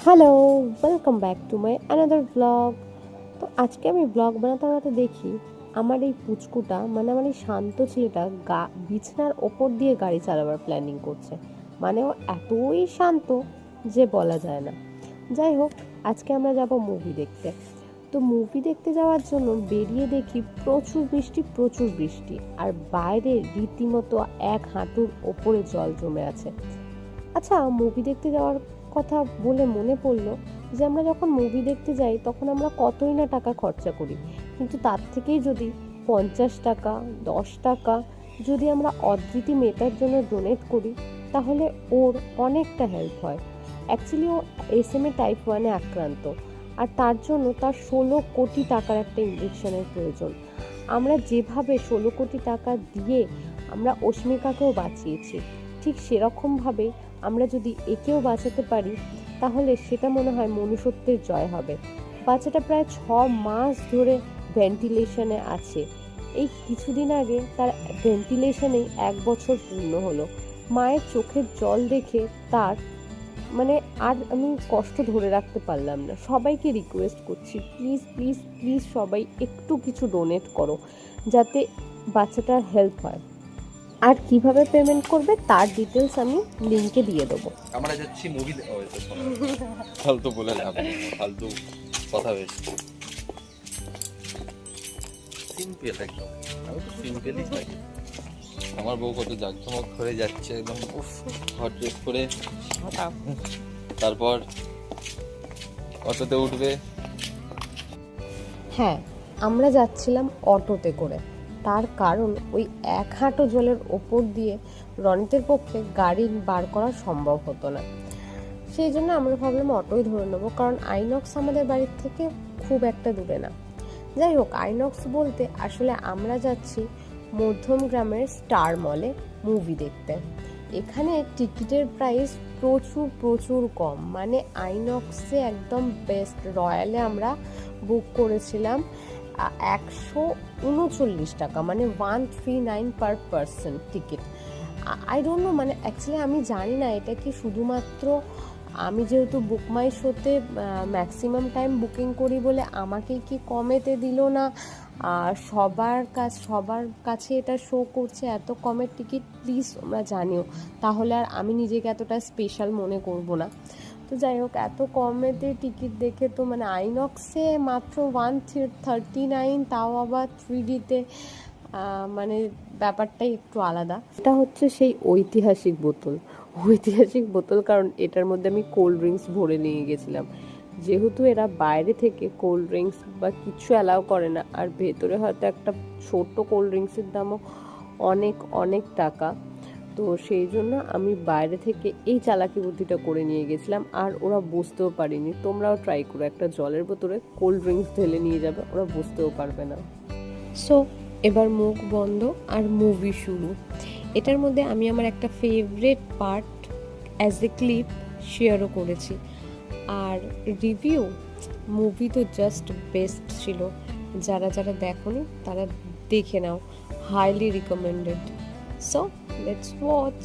Hello, welcome back to my another blog. তো আজকে আমি ব্লগ বানাতে বানাতে দেখি আমার এই পুচকুটা মানে আমার এই শান্ত ছেলেটা বিছানার ওপর দিয়ে গাড়ি চালাবার প্ল্যানিং করছে। মানে ও এতই শান্ত যে বলা যায় না। যাই হোক, আজকে আমরা যাব মুভি দেখতে। তো মুভি দেখতে যাওয়ার জন্য বেরিয়ে দেখি প্রচুর বৃষ্টি, আর বাইরে রীতিমতো এক হাঁটুর ওপরে জল জমে আছে। আচ্ছা, মুভি দেখতে যাওয়ার কথা বলে মনে পড়লো যে আমরা যখন মুভি দেখতে যাই তখন আমরা কতই না টাকা খরচা করি, কিন্তু তার থেকেই যদি 50 টাকা 10 টাকা যদি আমরা অদ্রিতি মেটার জন্য ডোনেট করি তাহলে ওর অনেকটা হেল্প হয়। অ্যাকচুয়ালি ও SMA টাইপ 1-এ আক্রান্ত, আর তার জন্য তার 16 কোটি টাকার একটা ইঞ্জেকশনের প্রয়োজন। আমরা যেভাবে 16 কোটি টাকা দিয়ে আমরা অস্মিকাকেও বাঁচিয়েছি, ঠিক সেরকমভাবে আমরা যদি একেও বাঁচাতে পারি তাহলে সেটা মনে হয় মনুষ্যত্বের জয় হবে। বাচ্চাটা প্রায় 6 মাস ধরে ভেন্টিলেশনে আছে। এই কিছুদিন আগে তার ভেন্টিলেশনেই 1 বছর পূর্ণ হলো। মায়ের চোখের জল দেখে তার মানে আর আমি কষ্ট ধরে রাখতে পারলাম না। সবাইকে রিকোয়েস্ট করছি, প্লিজ প্লিজ প্লিজ সবাই একটু কিছু ডোনেট করো যাতে বাচ্চাটার হেল্প হয়। আর কিভাবে পেমেন্ট করবে তার ডিটেলস আমি লিংকে দিয়ে দেবো। আমরা যাচ্ছি মুভি ফালতু বলে লাভ নেই, ফালতু কথা বেশি সিম্পল একদম। আমি তো সিম্পলই থাকি। আমার বউ কত জাঁকজমক করে যাচ্ছে একদম হট ড্রেস করে, তারপর অটোতে উঠবে। হ্যাঁ, আমরা যাচ্ছিলাম অটোতে করে, তার কারণ ওই এক হাঁটু জলের ওপর দিয়ে রনিতের পক্ষে গাড়ি বার করা সম্ভব হতো না। সেই জন্য আমরা ভাবলাম অটোই ধরে নেবো, কারণ আইনক্স আমাদের বাড়ির থেকে খুব একটা দূরে না। যাই হোক, আইনক্স বলতে আসলে আমরা যাচ্ছি মধ্যমগ্রামের স্টার মলে মুভি দেখতে। এখানে টিকিটের প্রাইস প্রচুর কম, মানে আইনক্সে একদম বেস্ট। রয়্যালে আমরা বুক করেছিলাম 139 টাকা, মানে 139 per person ticket. I don't know, মানে অ্যাকচুয়ালি আমি জানি না এটা কি শুধুমাত্র আমি যেহেতু বুক মাই শোতে ম্যাক্সিমাম টাইম বুকিং করি বলে আমাকে কি কমেতে দিল না, আর সবার কাছে এটা শো করছে এত কমের টিকিট। প্লিজ তোমরা জানিও, তাহলে আর আমি নিজেকে এতটা স্পেশাল মনে করব না। তো যাই হোক, এত কমেতে টিকিট দেখে তো মানে আইনক্সে মাত্র 139, তাও আবার 3Dতে, মানে ব্যাপারটাই একটু আলাদা। এটা হচ্ছে সেই ঐতিহাসিক বোতল, কারণ এটার মধ্যে আমি কোল্ড ড্রিঙ্কস ভরে নিয়ে গেছিলাম। যেহেতু এরা বাইরে থেকে কোল্ড ড্রিঙ্কস বা কিছু অ্যালাউ করে না, আর ভেতরে হয়তো একটা ছোট্ট কোল্ড ড্রিঙ্কসের দামও অনেক টাকা, তো সেই জন্য আমি বাইরে থেকে এই চালাকি বুদ্ধিটা করে নিয়ে গেছিলাম, আর ওরা বুঝতেও পারিনি। তোমরাও ট্রাই করো, একটা জলের বোতলে কোল্ড ড্রিঙ্কস ঢেলে নিয়ে যাবে, ওরা বুঝতেও পারবে না। সো এবার মুখ বন্ধ আর মুভি শুরু। এটার মধ্যে আমি আমার একটা favourite part as a clip শেয়ারও করেছি, আর রিভিউ মুভি তো জাস্ট বেস্ট ছিল। যারা দেখোনি তারা দেখে নাও, highly recommended. So let's watch.